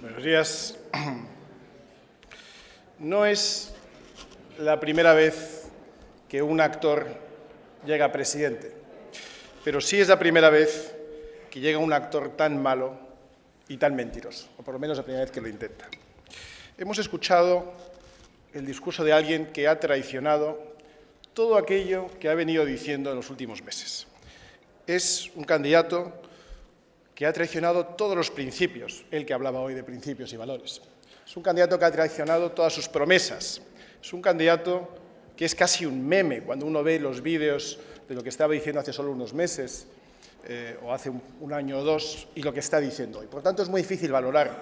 Buenos días. No es la primera vez que un actor llega a presidente, pero sí es la primera vez que llega un actor tan malo y tan mentiroso, o por lo menos la primera vez que lo intenta. Hemos escuchado el discurso de alguien que ha traicionado todo aquello que ha venido diciendo en los últimos meses. Es un candidato que ha traicionado todos los principios, el que hablaba hoy de principios y valores. Es un candidato que ha traicionado todas sus promesas. Es un candidato que es casi un meme cuando uno ve los vídeos de lo que estaba diciendo hace solo unos meses o hace un año o dos y lo que está diciendo hoy. Por tanto, es muy difícil valorar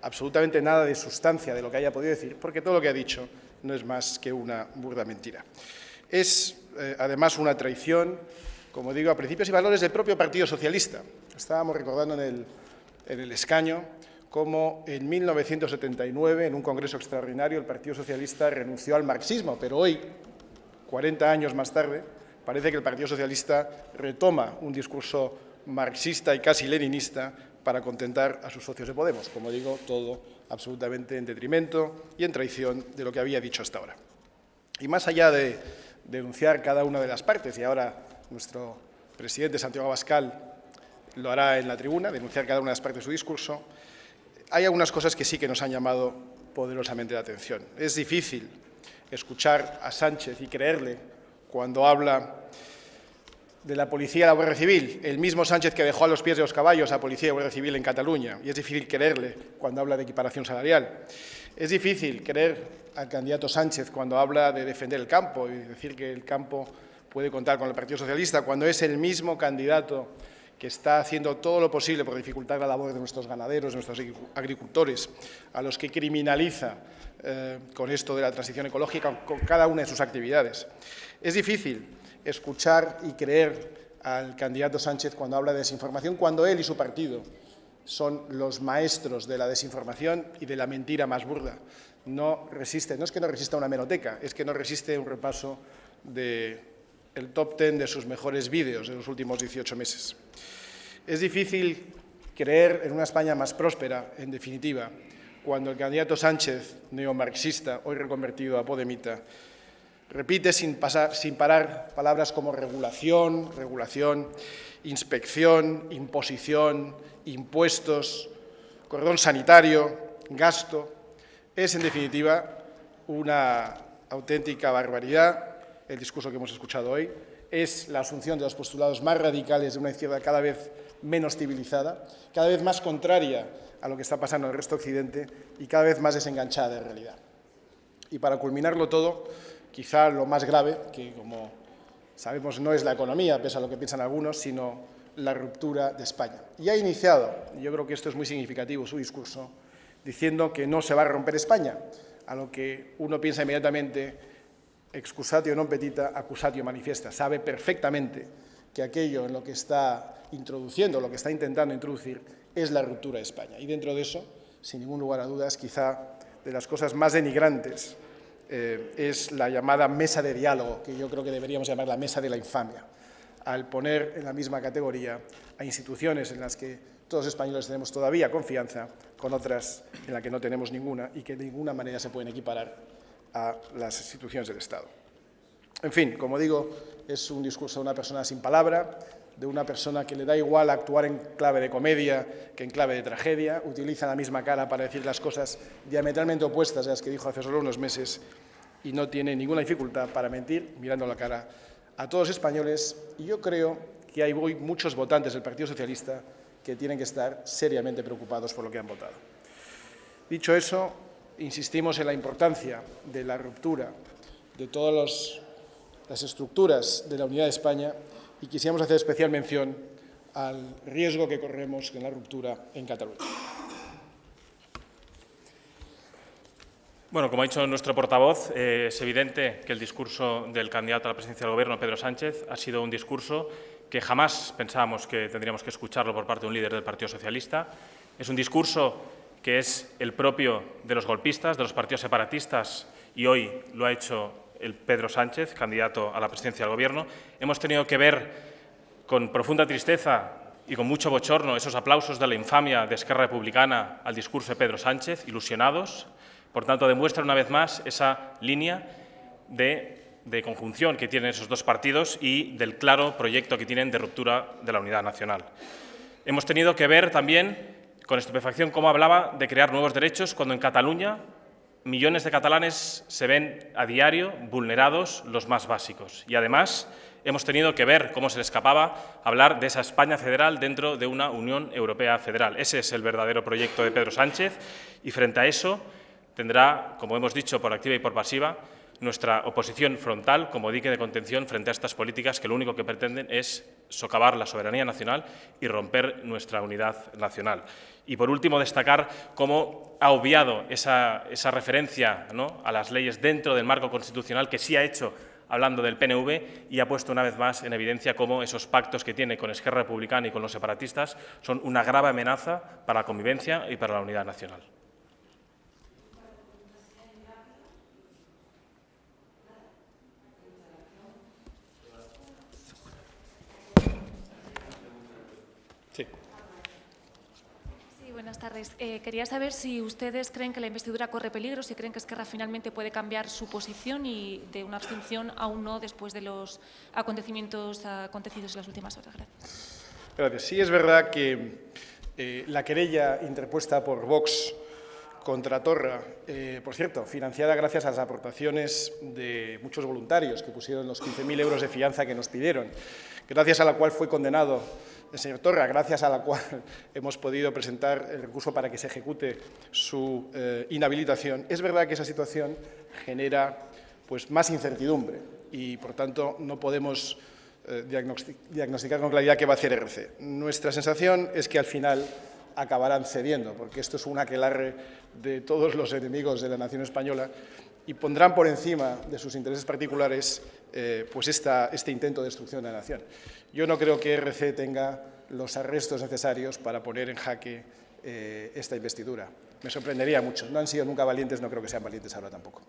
absolutamente nada de sustancia de lo que haya podido decir, porque todo lo que ha dicho no es más que una burda mentira. Es, además, una traición, como digo, a principios y valores del propio Partido Socialista. Estábamos recordando en el escaño cómo en 1979, en un congreso extraordinario, el Partido Socialista renunció al marxismo, pero hoy, 40 años más tarde, parece que el Partido Socialista retoma un discurso marxista y casi leninista para contentar a sus socios de Podemos. Como digo, todo absolutamente en detrimento y en traición de lo que había dicho hasta ahora. Y más allá de denunciar cada una de las partes, y ahora nuestro presidente Santiago Abascal lo hará en la tribuna, denunciar cada una de las partes de su discurso, hay algunas cosas que sí que nos han llamado poderosamente la atención. Es difícil escuchar a Sánchez y creerle cuando habla de la policía y la Guardia Civil, el mismo Sánchez que dejó a los pies de los caballos a policía y Guardia Civil en Cataluña, y es difícil creerle cuando habla de equiparación salarial. Es difícil creer al candidato Sánchez cuando habla de defender el campo y decir que el campo puede contar con el Partido Socialista, cuando es el mismo candidato que está haciendo todo lo posible por dificultar la labor de nuestros ganaderos, de nuestros agricultores, a los que criminaliza con esto de la transición ecológica, con cada una de sus actividades. Es difícil escuchar y creer al candidato Sánchez cuando habla de desinformación, cuando él y su partido son los maestros de la desinformación y de la mentira más burda. No resiste, no es que no resista una hemeroteca, es que no resiste un repaso del top 10 de sus mejores vídeos de los últimos 18 meses. Es difícil creer en una España más próspera, en definitiva, cuando el candidato Sánchez, neomarxista, hoy reconvertido a podemita, repite sin parar palabras como regulación, inspección, imposición, impuestos, cordón sanitario, gasto. Es, en definitiva, una auténtica barbaridad el discurso que hemos escuchado hoy. Es la asunción de los postulados más radicales de una izquierda cada vez menos civilizada, cada vez más contraria a lo que está pasando en el resto de Occidente y cada vez más desenganchada de realidad. Y para culminarlo todo, quizá lo más grave, que como sabemos no es la economía, pese a lo que piensan algunos, sino la ruptura de España. Y ha iniciado, y yo creo que esto es muy significativo, su discurso, diciendo que no se va a romper España, a lo que uno piensa inmediatamente excusatio non petita, accusatio manifesta. Sabe perfectamente que aquello en lo que está introduciendo, lo que está intentando introducir, es la ruptura de España. Y dentro de eso, sin ningún lugar a dudas, quizá de las cosas más denigrantes es la llamada mesa de diálogo, que yo creo que deberíamos llamar la mesa de la infamia, al poner en la misma categoría a instituciones en las que todos los españoles tenemos todavía confianza, con otras en las que no tenemos ninguna y que de ninguna manera se pueden equiparar a las instituciones del Estado. En fin, como digo, es un discurso de una persona sin palabra, de una persona que le da igual actuar en clave de comedia que en clave de tragedia, utiliza la misma cara para decir las cosas diametralmente opuestas a las que dijo hace solo unos meses y no tiene ninguna dificultad para mentir mirando la cara a todos los españoles. Y yo creo que hay hoy muchos votantes del Partido Socialista que tienen que estar seriamente preocupados por lo que han votado. Dicho eso, insistimos en la importancia de la ruptura de todas las estructuras de la unidad de España y quisiéramos hacer especial mención al riesgo que corremos en la ruptura en Cataluña. Bueno, como ha dicho nuestro portavoz, es evidente que el discurso del candidato a la presidencia del Gobierno, Pedro Sánchez, ha sido un discurso que jamás pensábamos que tendríamos que escucharlo por parte de un líder del Partido Socialista. Es un discurso que es el propio de los golpistas, de los partidos separatistas, y hoy lo ha hecho el Pedro Sánchez, candidato a la presidencia del Gobierno. Hemos tenido que ver con profunda tristeza y con mucho bochorno esos aplausos de la infamia de Esquerra Republicana al discurso de Pedro Sánchez, ilusionados. Por tanto, demuestra una vez más esa línea de conjunción que tienen esos dos partidos y del claro proyecto que tienen de ruptura de la unidad nacional. Hemos tenido que ver también con estupefacción cómo hablaba de crear nuevos derechos cuando en Cataluña millones de catalanes se ven a diario vulnerados los más básicos. Y además hemos tenido que ver cómo se le escapaba hablar de esa España federal dentro de una Unión Europea federal. Ese es el verdadero proyecto de Pedro Sánchez y frente a eso tendrá, como hemos dicho por activa y por pasiva, nuestra oposición frontal como dique de contención frente a estas políticas que lo único que pretenden es socavar la soberanía nacional y romper nuestra unidad nacional. Y por último, destacar cómo ha obviado esa referencia, ¿no?, a las leyes dentro del marco constitucional que sí ha hecho hablando del PNV y ha puesto una vez más en evidencia cómo esos pactos que tiene con Esquerra Republicana y con los separatistas son una grave amenaza para la convivencia y para la unidad nacional. Sí, buenas tardes. Quería saber si ustedes creen que la investidura corre peligro, si creen que Esquerra finalmente puede cambiar su posición y de una abstención a un no después de los acontecimientos acontecidos en las últimas horas. Gracias. Gracias. Sí, es verdad que la querella interpuesta por Vox contra Torra, por cierto, financiada gracias a las aportaciones de muchos voluntarios que pusieron los 15.000 euros de fianza que nos pidieron, gracias a la cual fue condenado el señor Torra, gracias a la cual hemos podido presentar el recurso para que se ejecute su inhabilitación. Es verdad que esa situación genera más incertidumbre y, por tanto, no podemos diagnosticar con claridad qué va a hacer RC. Nuestra sensación es que al final acabarán cediendo, porque esto es un aquelarre de todos los enemigos de la nación española y pondrán por encima de sus intereses particulares este intento de destrucción de la nación. Yo no creo que RC tenga los arrestos necesarios para poner en jaque esta investidura. Me sorprendería mucho. No han sido nunca valientes, no creo que sean valientes ahora tampoco.